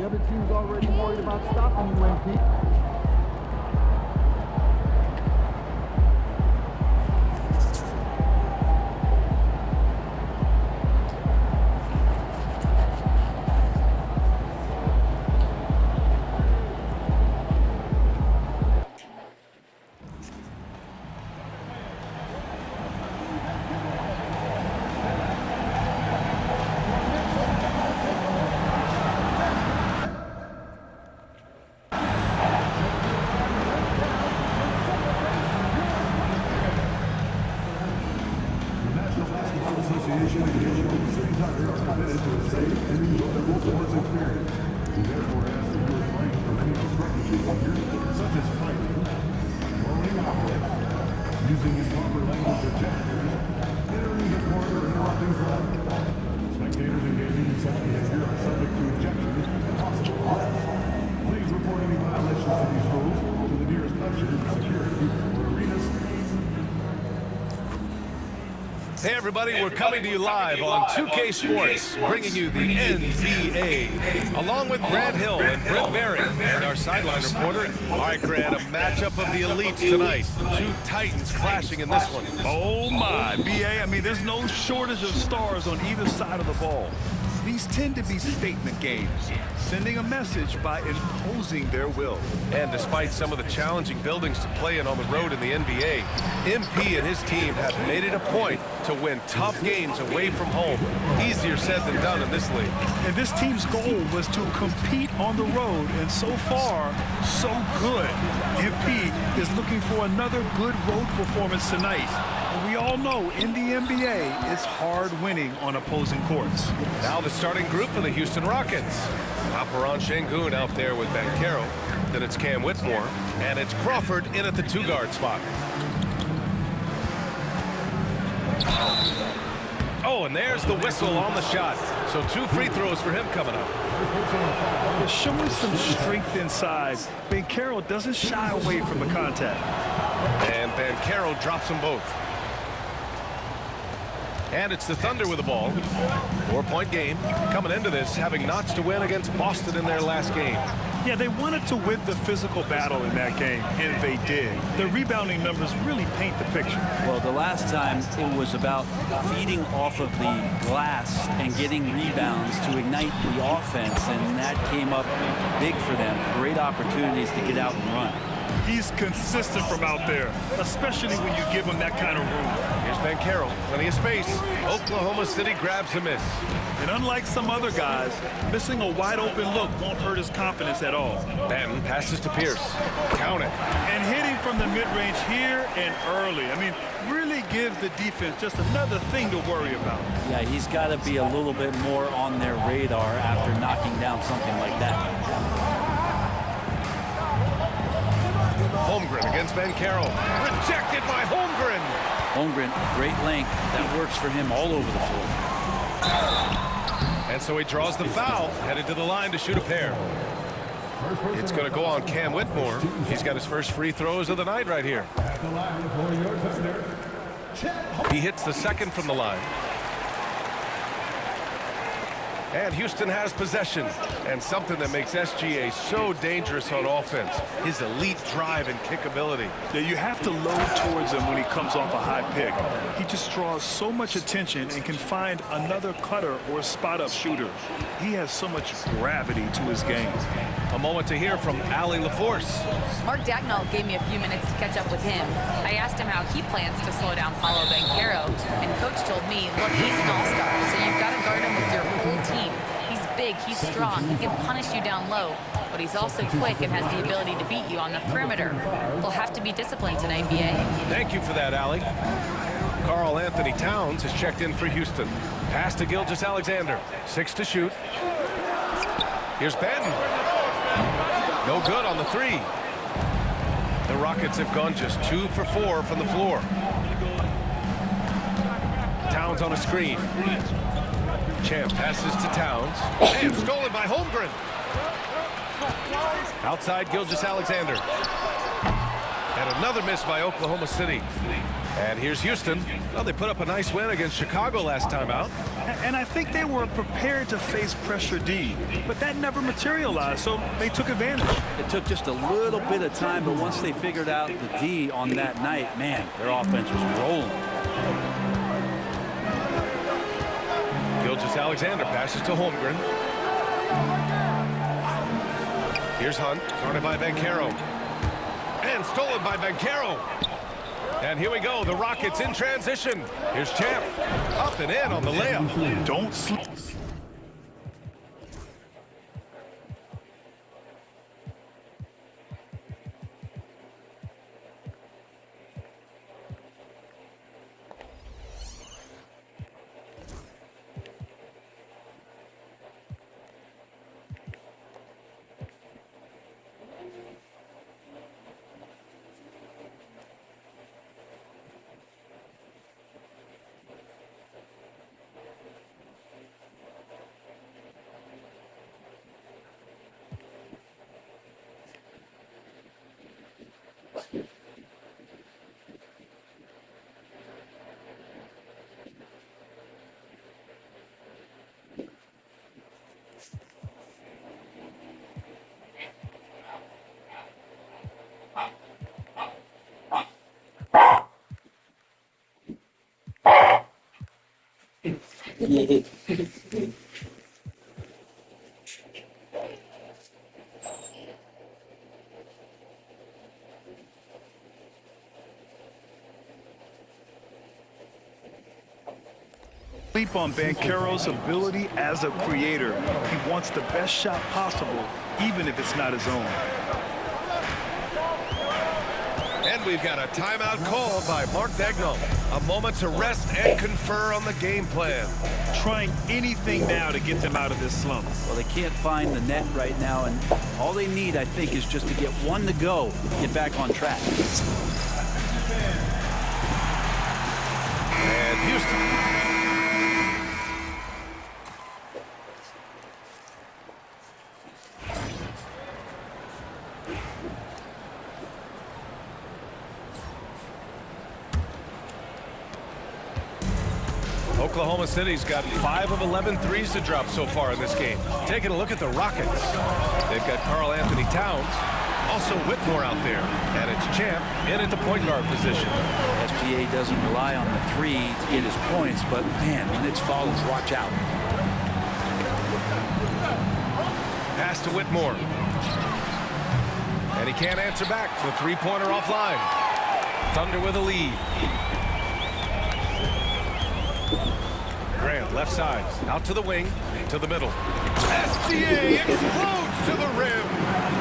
The other team's already worried about stopping you, MP. Association and cities out here are committed to a safe and enjoyable sports experience. We therefore ask that you refrain from any destructive behavior, such as fighting, throwing objects, using improper language or gestures, entering the court or interrupting play. Spectators engaging in such behavior are subject to ejections and possible arrest. Please report any violations of these rules to the nearest usher, security, or arena staff. Hey everybody, we're coming to you live on 2K Sports, bringing you the NBA, along with Grant Hill and Brent Barry, and our sideline reporter. All right, Grant, a matchup of the elites tonight. Two titans clashing in this one. Oh my, BA, I mean, there's no shortage of stars on either side of the ball. These tend to be statement games, sending a message by imposing their will. And despite some of the challenging buildings to play in on the road in the NBA, MP and his team have made it a point to win tough games away from home. Easier said than done in this league. And this team's goal was to compete on the road, and so far, so good. MP is looking for another good road performance tonight. And we all know in the NBA, it's hard winning on opposing courts. Now the starting group for the Houston Rockets. Alperon Şengün out there with Banchero. Then it's Cam Whitmore. And it's Crawford in at the two-guard spot. Oh, and there's the whistle on the shot. So 2 free throws for him coming up. They're showing some strength inside. Banchero doesn't shy away from the contact. And Banchero drops them both. And it's the Thunder with the ball. 4-point game. Coming into this, having notched a win against Boston in their last game. Yeah, they wanted to win the physical battle in that game, and they did. The rebounding numbers really paint the picture. Well, the last time it was about feeding off of the glass and getting rebounds to ignite the offense, and that came up big for them. Great opportunities to get out and run. He's consistent from out there, especially when you give him that kind of room. Here's Banchero, plenty of space. Oklahoma City grabs a miss. And unlike some other guys, missing a wide-open look won't hurt his confidence at all. Banton passes to Pierce. Count it. And hitting from the mid-range here and early. I mean, really gives the defense just another thing to worry about. Yeah, he's got to be a little bit more on their radar after knocking down something like that. Holmgren against Banchero. Rejected by Holmgren. Holmgren, great length. That works for him all over the floor. And so he draws the foul, headed to the line to shoot a pair. It's going to go on Cam Whitmore. He's got his first free throws of the night right here. He hits the second from the line. And Houston has possession, and something that makes SGA so dangerous on offense, his elite drive and kick ability. Yeah, you have to load towards him when he comes off a high pick. He just draws so much attention and can find another cutter or spot-up shooter. He has so much gravity to his game. A moment to hear from Allie LaForce. Mark Dagnall gave me a few minutes to catch up with him. I asked him how he plans to slow down Paolo Banchero, and Coach told me, look, he's an all-star, so you've got to guard him with your whole team. He's big, he's strong, he can punish you down low, but he's also quick and has the ability to beat you on the perimeter. He'll have to be disciplined tonight, BA. Thank you for that, Allie. Karl Anthony Towns has checked in for Houston. Pass to Gilgeous-Alexander. 6 to shoot. Here's Banton. No good on the 3. The Rockets have gone just 2 for 4 from the floor. Towns on a screen. Champ passes to Towns. And stolen by Holmgren. Outside Gilgeous-Alexander. And another miss by Oklahoma City. And here's Houston. Well, they put up a nice win against Chicago last time out. And I think they were prepared to face pressure D, but that never materialized, so they took advantage. It took just a little bit of time, but once they figured out the D on that night, man, their offense was rolling. Gilgeous-Alexander passes to Holmgren. Here's Hunt, guarded by Banchero. And stolen by Banchero. And here we go, the Rockets in transition. Here's Champ, up and in on the layup. Don't sleep. Sleep on Banchero's ability as a creator. He wants the best shot possible, even if it's not his own. And we've got a timeout called by Mark Daigneault. A moment to rest and confer on the game plan. Trying anything now to get them out of this slump. Well, they can't find the net right now, and all they need, I think, is just to get one to go, get back on track. And Houston. Oklahoma City's got 5 of 11 threes to drop so far in this game. Taking a look at the Rockets. They've got Karl Anthony Towns, also Whitmore out there, and it's Champ in at the point guard position. SGA doesn't rely on the three to get his points, but man, when it's fouled, watch out. Pass to Whitmore. And he can't answer back. The three-pointer offline. Thunder with a lead. Grant, left side, out to the wing, to the middle. SGA explodes to the rim.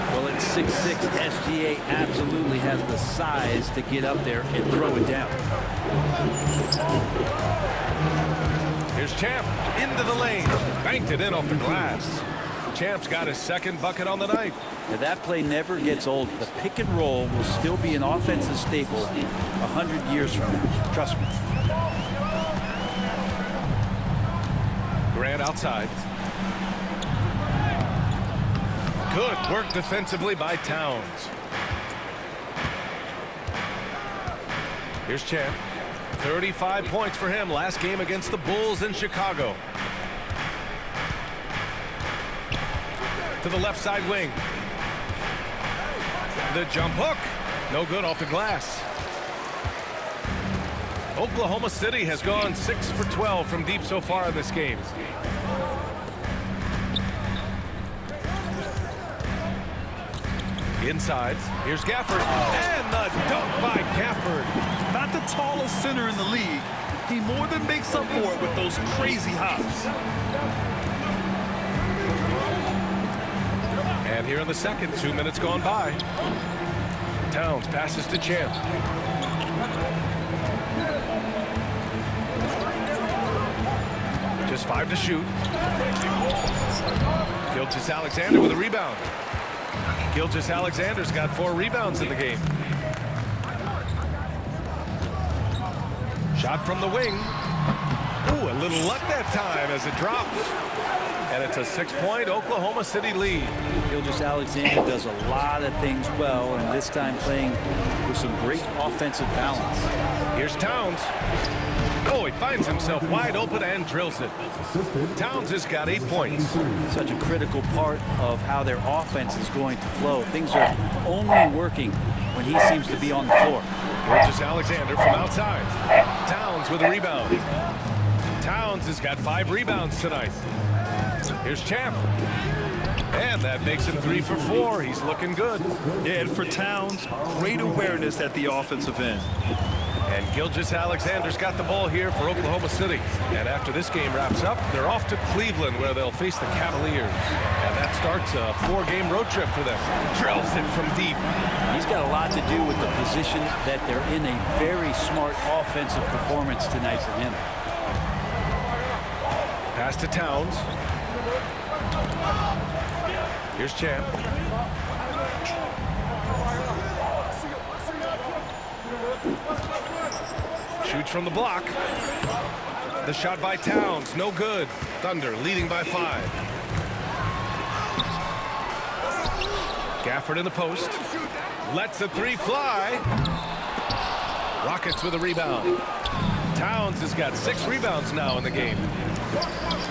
Well, at 6'6", SGA absolutely has the size to get up there and throw it down. Here's Champ, into the lane. Banked it in off the glass. Champ's got his second bucket on the night. Now, that play never gets old. The pick and roll will still be an offensive staple 100 years from now. Trust me. Grant outside. Good work defensively by Towns. Here's Champ. 35 points for him last game against the Bulls in Chicago. To the left side wing. The jump hook. No good off the glass. Oklahoma City has gone 6 for 12 from deep so far in this game. Inside, here's Gafford, and the dunk by Gafford. Not the tallest center in the league. He more than makes up for it with those crazy hops. And here in the second, 2 minutes gone by. Towns passes to Champ. Just 5 to shoot. Gilgeous-Alexander with a rebound. Gilgeous-Alexander's got 4 rebounds in the game. Shot from the wing. Ooh, a little luck that time as it drops. And it's a 6-point Oklahoma City lead. Gilgeous-Alexander does a lot of things well, and this time playing with some great offensive balance. Here's Towns. Oh, he finds himself wide open and drills it. Towns has got 8 points. Such a critical part of how their offense is going to flow. Things are only working when he seems to be on the floor. Gilgeous-Alexander from outside. Towns with a rebound. Towns has got 5 rebounds tonight. Here's Champ. And that makes him 3 for 4. He's looking good. Yeah, and for Towns, great awareness at the offensive end. And Gilgeous-Alexander's got the ball here for Oklahoma City. And after this game wraps up, they're off to Cleveland where they'll face the Cavaliers. And that starts a 4-game road trip for them. Drills it from deep. He's got a lot to do with the position that they're in. A very smart offensive performance tonight for him. Pass to Towns. Here's Champ. Shoots from the block. The shot by Towns, no good. Thunder leading by 5. Gafford in the post. Lets the 3 fly. Rockets with a rebound. Towns has got 6 rebounds now in the game.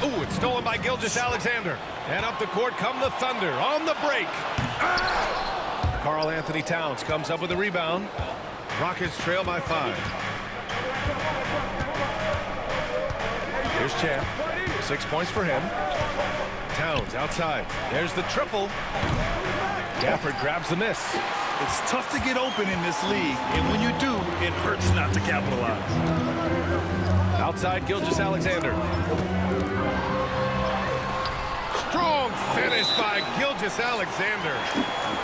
Ooh, it's stolen by Gilgeous-Alexander. And up the court come the Thunder on the break. Karl Anthony Towns comes up with a rebound. Rockets trail by 5. Here's Champ. 6 points for him. Towns outside. There's the triple. Gafford grabs the miss. It's tough to get open in this league, and when you do, it hurts not to capitalize. Outside Gilgeous-Alexander. Strong finish by Gilgeous-Alexander.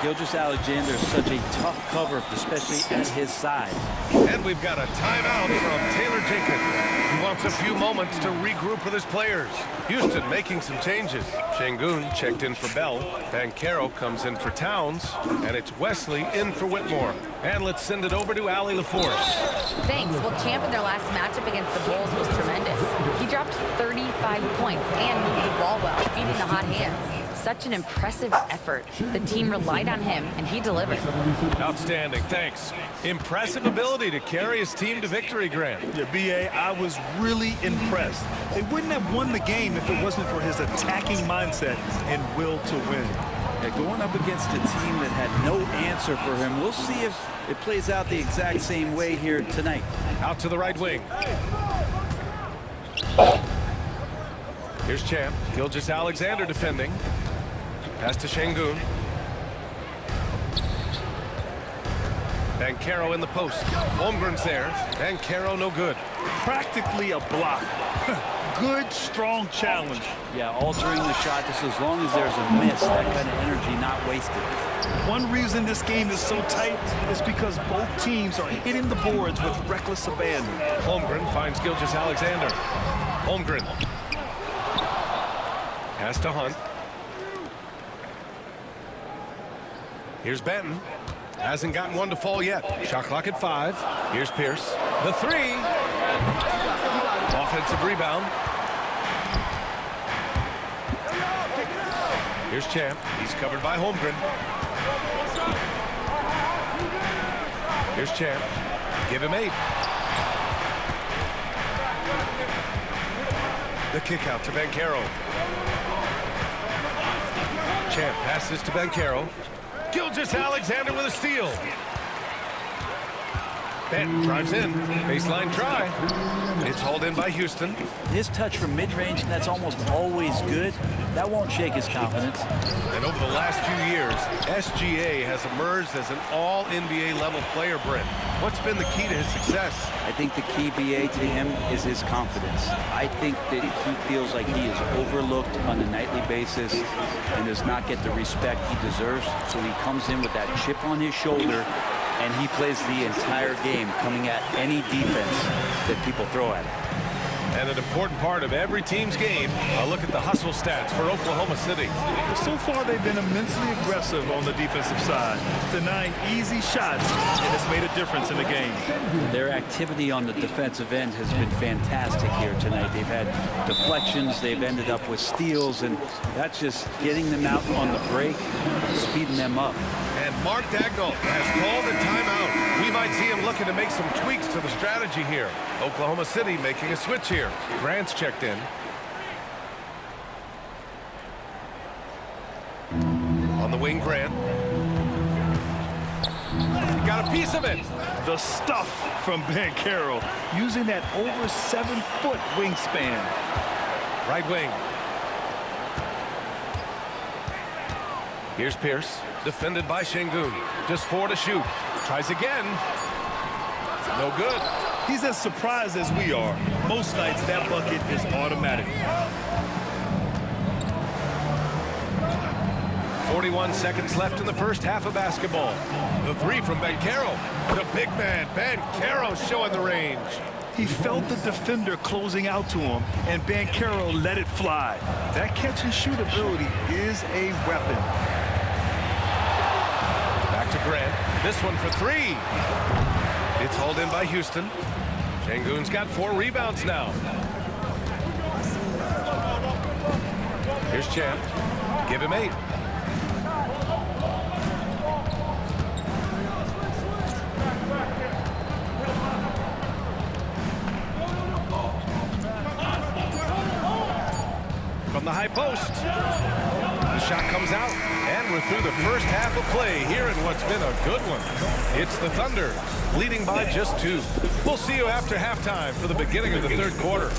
Gilgeous-Alexander is such a tough cover, especially at his size. And we've got a timeout from Taylor Jenkins. He wants a few moments to regroup with his players. Houston making some changes. Şengün checked in for Bell. Banchero comes in for Towns. And it's Wesley in for Whitmore. And let's send it over to Allie LaForce. Thanks. Well, Champ in their last matchup against the Bulls was tremendous. He dropped 35 points and moved the ball well, feeding the hot hands. Such an impressive effort. The team relied on him, and he delivered. Outstanding, thanks. Impressive ability to carry his team to victory, Grant. Yeah, B.A., I was really impressed. They wouldn't have won the game if it wasn't for his attacking mindset and will to win. Yeah, going up against a team that had no answer for him. We'll see if it plays out the exact same way here tonight. Out to the right wing. Here's Champ. Gilgeous-Alexander defending. Pass to Şengün. Banchero in the post. Holmgren's there. Banchero no good. Practically a block. Good, strong challenge. Yeah, altering the shot just as long as there's a miss. That kind of energy not wasted. One reason this game is so tight is because both teams are hitting the boards with reckless abandon. Holmgren finds Gilgeous-Alexander. Holmgren. Pass to Hunt. Here's Benton. Hasn't gotten one to fall yet. Shot clock at 5. Here's Pierce. The 3. Offensive rebound. Here's Champ. He's covered by Holmgren. Here's Champ. Give him 8. The kick out to Banchero. Champ passes to Banchero. Gilgeous-Alexander with a steal. Benton drives in. Baseline try. It's hauled in by Houston. His touch from mid-range, that's almost always good. That won't shake his confidence. And over the last few years, SGA has emerged as an all-NBA level player, Brent. What's been the key to his success? I think the key, BA, to him is his confidence. I think that he feels like he is overlooked on a nightly basis and does not get the respect he deserves. So he comes in with that chip on his shoulder, and he plays the entire game coming at any defense that people throw at him. And an important part of every team's game, a look at the hustle stats for Oklahoma City. So far, they've been immensely aggressive on the defensive side, denying easy shots, and it's made a difference in the game. Their activity on the defensive end has been fantastic here tonight. They've had deflections, they've ended up with steals, and that's just getting them out on the break, speeding them up. And Mark Dagnall has called a timeout. We might see him looking to make some tweaks to the strategy here. Oklahoma City making a switch here. Grant's checked in. On the wing, Grant. He got a piece of it. The stuff from Banchero, using that over 7-foot wingspan. Right wing. Here's Pierce, defended by Şengün. Just 4 to shoot. Tries again. No good. He's as surprised as we are. Most nights that bucket is automatic. 41 seconds left in the first half of basketball. The three from Banchero. The big man, Banchero, showing the range. He felt the defender closing out to him, and Banchero let it fly. That catch-and-shoot ability is a weapon. Back to Grant. This one for three. It's hauled in by Houston. Şengün's got 4 rebounds now. Here's Champ. Give him 8. From the high post. The shot comes out, and we're through the first half of play here in what's been a good one. It's the Thunder, leading by just 2. We'll see you after halftime for the beginning of the third quarter.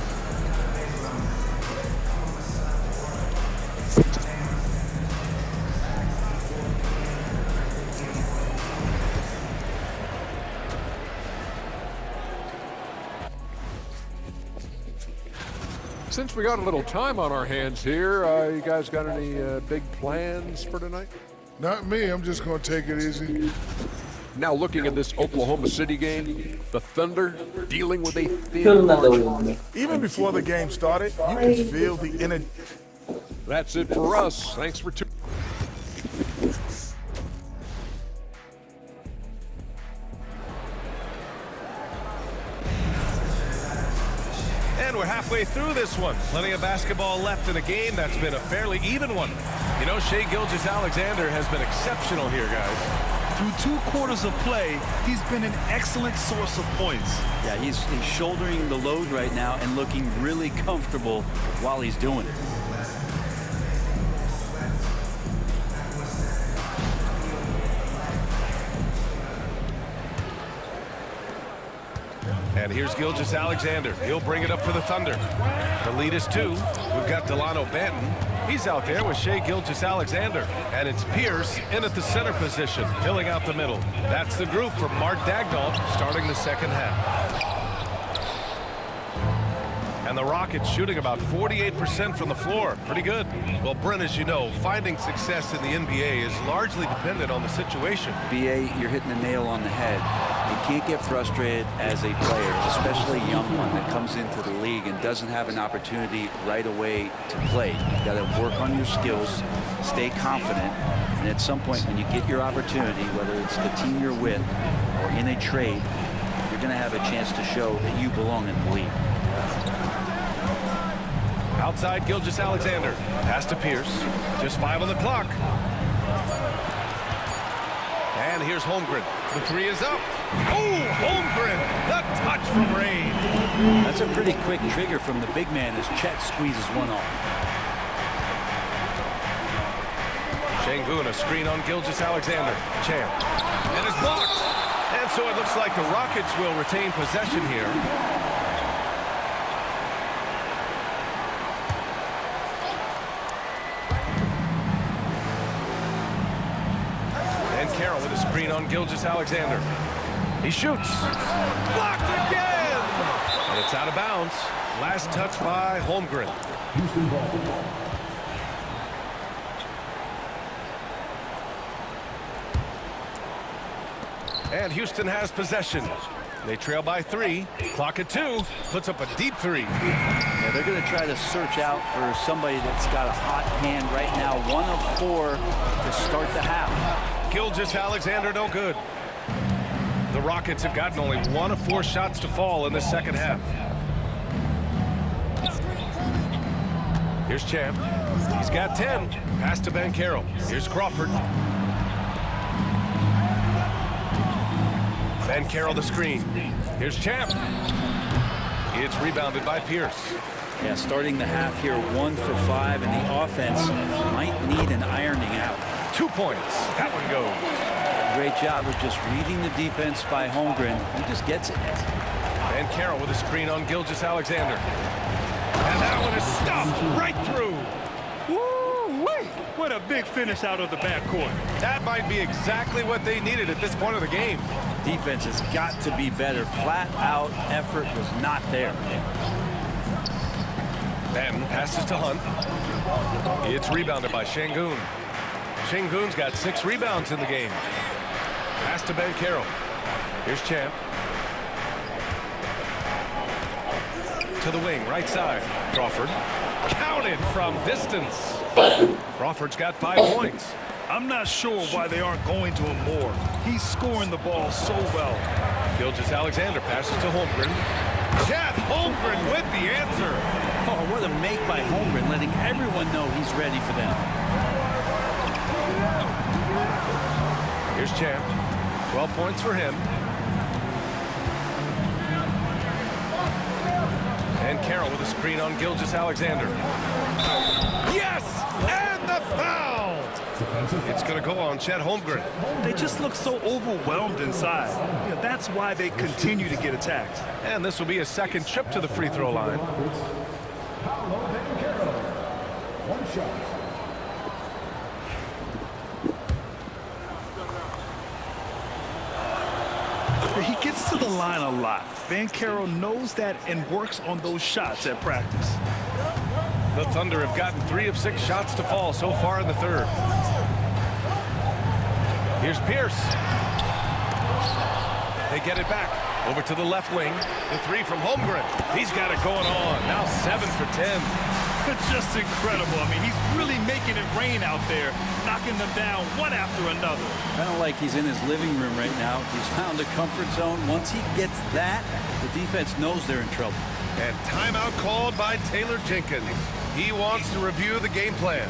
Since we got a little time on our hands here, you guys got any big plans for tonight? Not me. I'm just going to take it easy. Now looking at this Oklahoma City game, the Thunder dealing with a thin margin. Even before the game started, you can feel the energy. That's it for us. Thanks for tuning. And we're halfway through this one. Plenty of basketball left in a game that's been a fairly even one. You know, Shai Gilgeous-Alexander has been exceptional here, guys. Through 2 quarters of play, he's been an excellent source of points. Yeah, he's shouldering the load right now and looking really comfortable while he's doing it. And here's Gilgeous-Alexander. He'll bring it up for the Thunder. The lead is 2. We've got Delano Banton. He's out there with Shai Gilgeous-Alexander. And it's Pierce in at the center position, filling out the middle. That's the group from Mark Dagnall starting the second half. And the Rockets shooting about 48% from the floor. Pretty good. Well, Brent, as you know, finding success in the NBA is largely dependent on the situation. BA, you're hitting the nail on the head. You can't get frustrated as a player, especially a young one that comes into the league and doesn't have an opportunity right away to play. You got to work on your skills, stay confident, and at some point when you get your opportunity, whether it's the team you're with or in a trade, you're going to have a chance to show that you belong in the league. Outside Gilgeous-Alexander. Pass to Pierce. Just 5 on the clock. And here's Holmgren. The 3 is up. Oh, Holmgren. The touch from range. That's a pretty quick trigger from the big man as Chet squeezes one off. Şengün, a screen on Gilgeous-Alexander. Champ. And it's blocked. And so it looks like the Rockets will retain possession here. Carroll with a screen on Gilgeous-Alexander. He shoots. Blocked again! And it's out of bounds. Last touch by Holmgren. And Houston has possession. They trail by 3. Clock at 2. Puts up a deep 3. Yeah, they're going to try to search out for somebody that's got a hot hand right now. 1 of 4 to start the half. Gilgeous-Alexander no good. The Rockets have gotten only 1 of 4 shots to fall in the second half. Here's Champ. He's got 10. Pass to Banchero. Here's Crawford. Ben Carroll the screen. Here's Champ. It's rebounded by Pierce. Yeah, starting the half here 1 for 5, and the offense might need an ironing out. 2 points. That one goes. Great job of just reading the defense by Holmgren. He just gets it. Ben Carroll with a screen on Gilgeous-Alexander. And that one is stuffed right through. Woo-wee! What a big finish out of the backcourt. That might be exactly what they needed at this point of the game. Defense has got to be better. Flat out effort was not there. Ben passes to Hunt. It's rebounded by Şengün. Şengün's got 6 rebounds in the game. Pass to Ben Carroll. Here's Champ. To the wing, right side. Crawford. Counted from distance. Crawford's got 5 points. I'm not sure why they aren't going to him more. He's scoring the ball so well. Gilgeous-Alexander passes to Holmgren. Chet Holmgren with the answer. Oh, what a make by Holmgren, letting everyone know he's ready for them. Here's Champ. 12 points for him. And Carroll with a screen on Gilgeous-Alexander. Yes! And the foul! It's going to go on Chet Holmgren. They just look so overwhelmed inside. Yeah, that's why they continue to get attacked. And this will be a second trip to the free throw line. One shot. He gets to the line a lot. Ben Carroll knows that and works on those shots at practice. The Thunder have gotten 3 of 6 shots to fall so far in the third. Here's Pierce. They get it back. Over to the left wing. The 3 from Holmgren. He's got it going on. Now 7 for 10. Just incredible. I mean, he's really making it rain out there, knocking them down one after another. Kind of like he's in his living room right now. He's found a comfort zone. Once he gets that, the defense knows they're in trouble. And timeout called by Taylor Jenkins. He wants to review the game plan.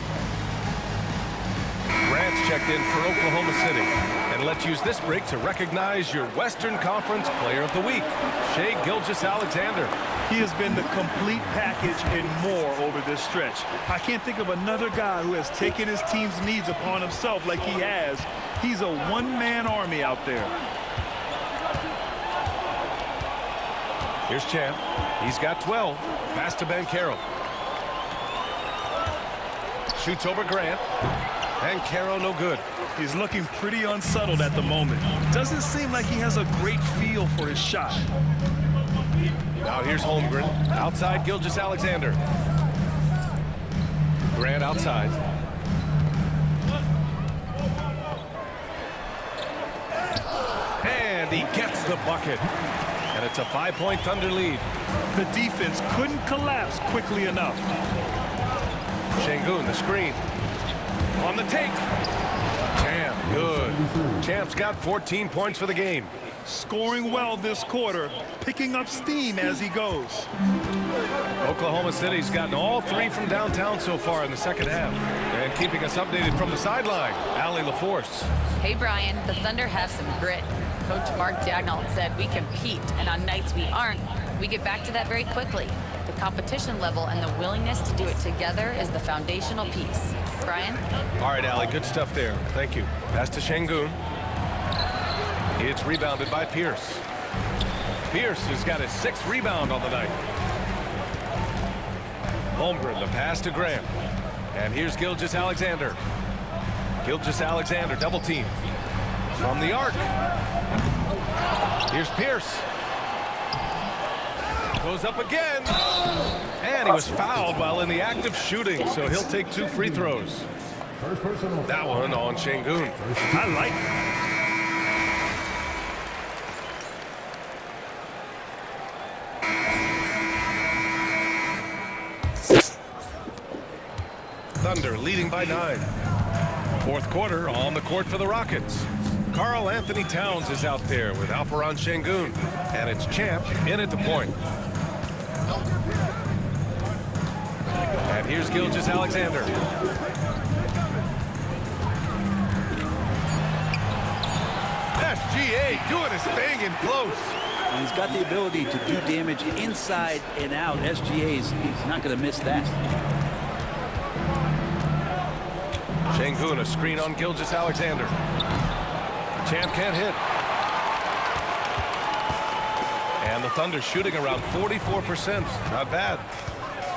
Grant's checked in for Oklahoma City. And let's use this break to recognize your Western Conference Player of the Week, Shai Gilgeous-Alexander. He has been the complete package and more over this stretch. I can't think of another guy who has taken his team's needs upon himself like he has. He's a one-man army out there. Here's Champ. He's got 12. Pass to Ben Carroll. Shoots over Grant. And Carroll no good. He's looking pretty unsettled at the moment. Doesn't seem like he has a great feel for his shot. Now here's Holmgren. Outside Gilgeous-Alexander. Grant outside. And he gets the bucket. And it's a 5-point Thunder lead. The defense couldn't collapse quickly enough. Şengün, the screen. On the take. Champ, good. Champ's got 14 points for the game. Scoring well this quarter, picking up steam as he goes. Oklahoma City's gotten all 3 from downtown so far in the second half. And keeping us updated from the sideline, Allie LaForce. Hey, Brian, the Thunder have some grit. Coach Mark Daigneault said we compete, and on nights we aren't, we get back to that very quickly. The competition level and the willingness to do it together is the foundational piece. Brian? All right, Allie, good stuff there. Thank you. Pass to Şengün. It's rebounded by Pierce. Pierce has got his 6th rebound on the night. Holmgren, the pass to Grant. And here's Gilgeous-Alexander. Gilgeous-Alexander, double team. From the arc. Here's Pierce. Goes up again. And he was fouled while in the act of shooting, so he'll take 2 free throws. That one on Şengün. I like it. Thunder leading by 9. Fourth quarter on the court for the Rockets. Karl Anthony Towns is out there with Alperen Şengün. And it's Champ in at the point. And here's Gilgeous-Alexander. That's SGA doing his thing in close. And he's got the ability to do damage inside and out. SGA's not going to miss that. Şengün, a screen on Gilgeous-Alexander. Champ can't hit. And the Thunder shooting around 44%. Not bad.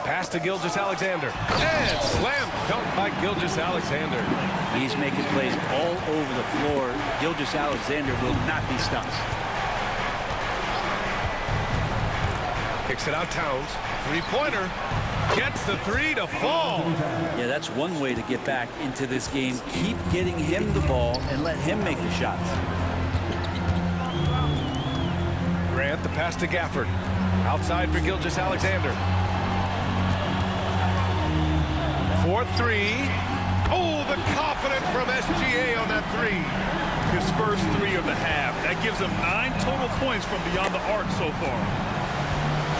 Pass to Gilgeous-Alexander. And slam dunk by Gilgeous-Alexander. He's making plays all over the floor. Gilgeous-Alexander will not be stopped. Kicks it out, Towns. Three-pointer. Gets the three to fall. Yeah, that's one way to get back into this game. Keep getting him the ball and let him make the shots. Grant, the pass to Gafford. Outside for Gilgeous-Alexander. 4-3. Oh, the confidence from SGA on that three. His first three of the half. That gives him 9 total points from beyond the arc so far.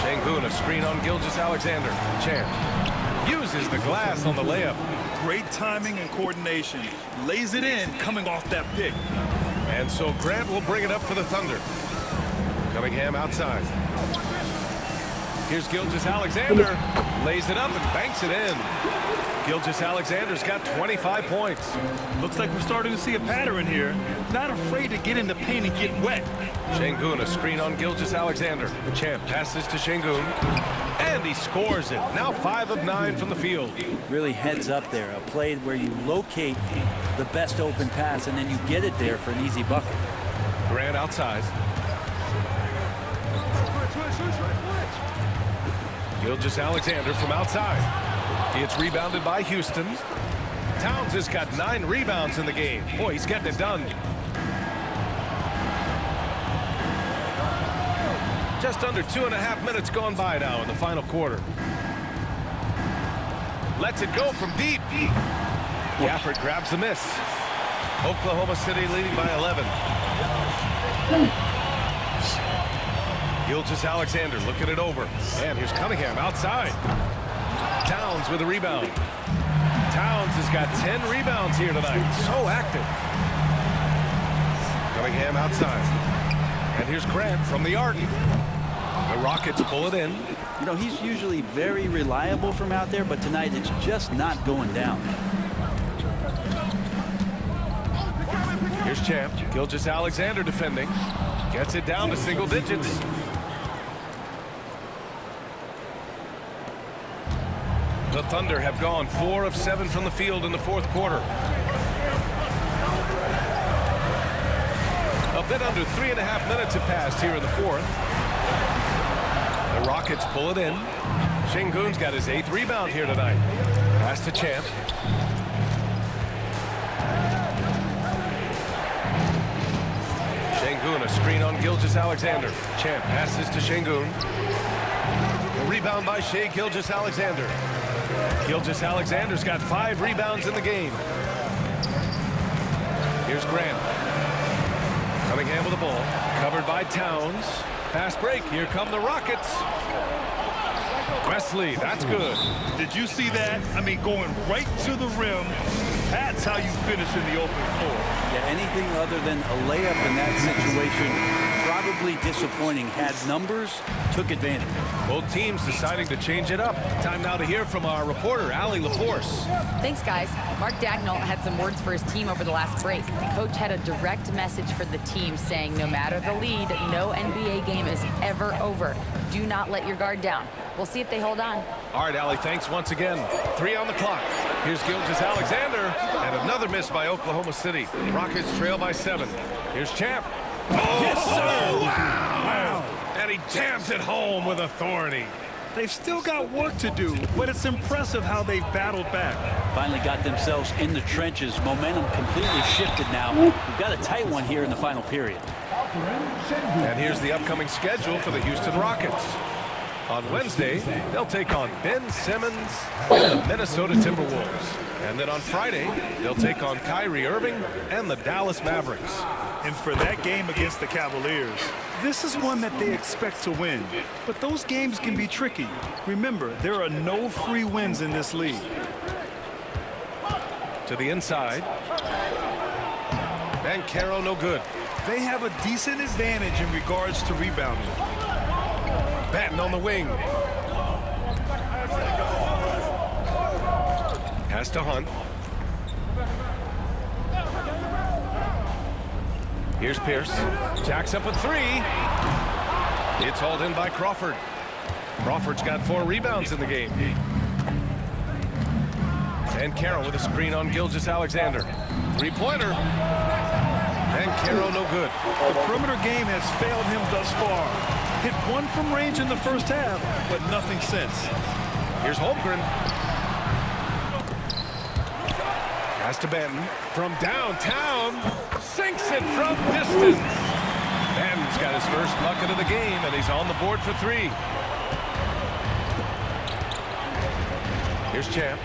Şengün, a screen on Gilgeous-Alexander. Champ uses the glass on the layup. Great timing and coordination. Lays it in coming off that pick. And so Grant will bring it up for the Thunder. Cunningham outside. Here's Gilgeous-Alexander. Lays it up and banks it in. Gilgeous-Alexander's got 25 points. Looks like we're starting to see a pattern here. Not afraid to get in the paint and get wet. Şengün, a screen on Gilgeous-Alexander. Champ passes to Şengün. And he scores it. Now 5 of 9 from the field. Really heads up there. A play where you locate the best open pass and then you get it there for an easy bucket. Grant outside. Gilgeous-Alexander from outside. It's rebounded by Houston. Towns has got 9 rebounds in the game. Boy, he's getting it done. Just under 2.5 minutes gone by now in the final quarter. Lets it go from deep. Gafford grabs the miss. Oklahoma City leading by 11. Gilgeous-Alexander looking it over. And here's Cunningham outside. Towns with a rebound. Towns has got 10 rebounds here tonight. So active. Cunningham outside. And here's Grant from the arc. The Rockets pull it in. You know, he's usually very reliable from out there, but tonight it's just not going down. Here's Champ. Gilgeous-Alexander defending. Gets it down to single digits. The Thunder have gone 4 of 7 from the field in the fourth quarter. A bit under 3.5 minutes have passed here in the fourth. The Rockets pull it in. Şengün's got his 8th rebound here tonight. Pass to Champ. Şengün, a screen on Gilgeous-Alexander. Champ passes to Şengün. A rebound by Shai Gilgeous-Alexander. Gilgeous-Alexander's got 5 rebounds in the game. Here's Grant. Cunningham with the ball. Covered by Towns. Fast break. Here come the Rockets. Wesley, that's good. Did you see that? I mean, going right to the rim. That's how you finish in the open floor. Yeah, anything other than a layup in that situation, probably disappointing. Had numbers, took advantage. Both teams deciding to change it up. Time now to hear from our reporter, Allie LaForce. Thanks, guys. Mark Dagnall had some words for his team over the last break. The coach had a direct message for the team saying no matter the lead, no NBA game is ever over. Do not let your guard down. We'll see if they hold on. All right, Allie, thanks once again. 3 on the clock. Here's Gilgeous-Alexander, and another miss by Oklahoma City. Rockets trail by 7. Here's Champ. Oh, Yes, sir. Wow. And he jams it home with authority. They've still got work to do, but it's impressive how they've battled back. Finally got themselves in the trenches. Momentum completely shifted now. We've got a tight one here in the final period. And here's the upcoming schedule for the Houston Rockets. On Wednesday, they'll take on Ben Simmons and the Minnesota Timberwolves. And then on Friday, they'll take on Kyrie Irving and the Dallas Mavericks. And for that game against the Cavaliers, this is one that they expect to win. But those games can be tricky. Remember, there are no free wins in this league. To the inside. Banchero no good. They have a decent advantage in regards to rebounding. Batten on the wing. Pass to Hunt. Here's Pierce. Jacks up a three. It's hauled in by Crawford. Crawford's got 4 rebounds in the game. And Carroll with a screen on Gilgeous-Alexander. Three-pointer. And Carroll no good. The perimeter game has failed him thus far. Hit 1 from range in the first half, but nothing since. Here's Holmgren. Pass to Benton. From downtown. Sinks it from distance. Benton's got his first bucket of the game, and he's on the board for 3. Here's Champ.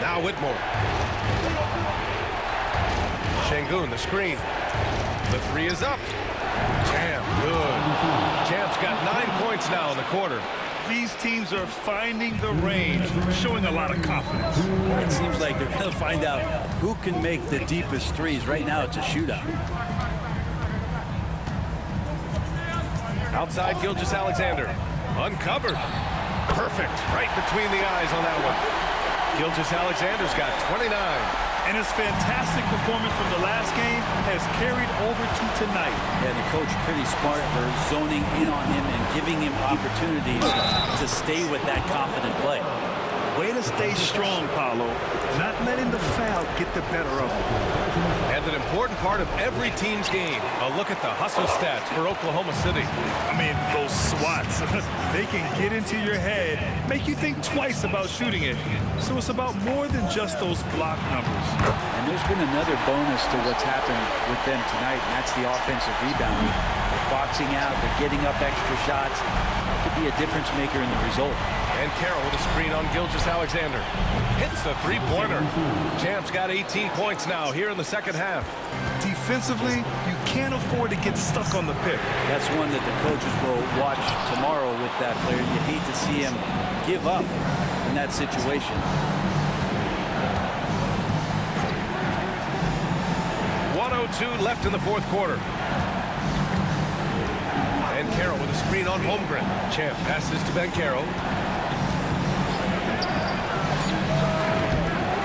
Now Whitmore. Şengün, the screen. The 3 is up. Champ, good. Champ's got 9 points now in the quarter. These teams are finding the range, showing a lot of confidence. It seems like they're going to find out who can make the deepest threes. Right now, it's a shootout. Outside Gilgeous-Alexander. Uncovered. Perfect. Right between the eyes on that one. Gilgeous-Alexander's got 29. And his fantastic performance from the last game has carried over to tonight. Yeah, the coach pretty smart for zoning in on him and giving him opportunities to stay with that confident play. Way to stay strong, Paolo. Not letting the foul get the better of him. And an important part of every team's game. A look at the hustle stats for Oklahoma City. I mean, those swats, they can get into your head, make you think twice about shooting it. So it's about more than just those block numbers. And there's been another bonus to what's happened with them tonight, and that's the offensive rebounding. They're boxing out, they're getting up extra shots. That could be a difference maker in the result. And Carroll with a screen on Gilgeous-Alexander. Hits the three-pointer. Champ's got 18 points now here in the second half. Defensively, you can't afford to get stuck on the pick. That's one that the coaches will watch tomorrow with that player. You hate to see him give up in that situation. .102 left in the fourth quarter. And Carroll with a screen on Holmgren. Champ passes to Ben Carroll.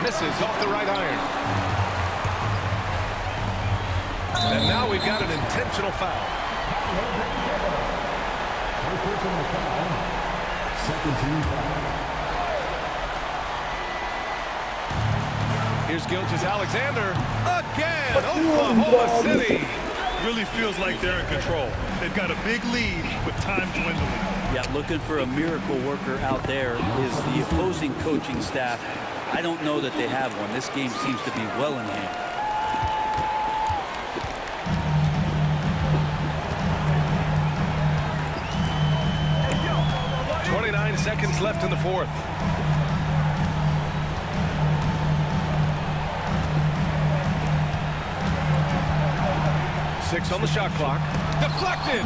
Misses off the right iron. And now we've got an intentional foul. Second team foul. Here's Gilgeous-Alexander again. Oklahoma City. Really feels like they're in control. They've got a big lead with time dwindling. Yeah, looking for a miracle worker out there is the opposing coaching staff. I don't know that they have one. This game seems to be well in hand. 29 seconds left in the fourth. Six on the shot clock. Deflected.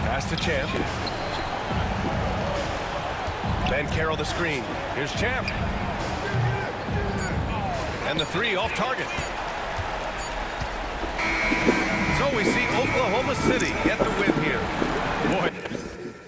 Pass to Champ. Ben Carroll the screen. Here's Champ. And the 3 off target. So we see Oklahoma City get the win here. Boy,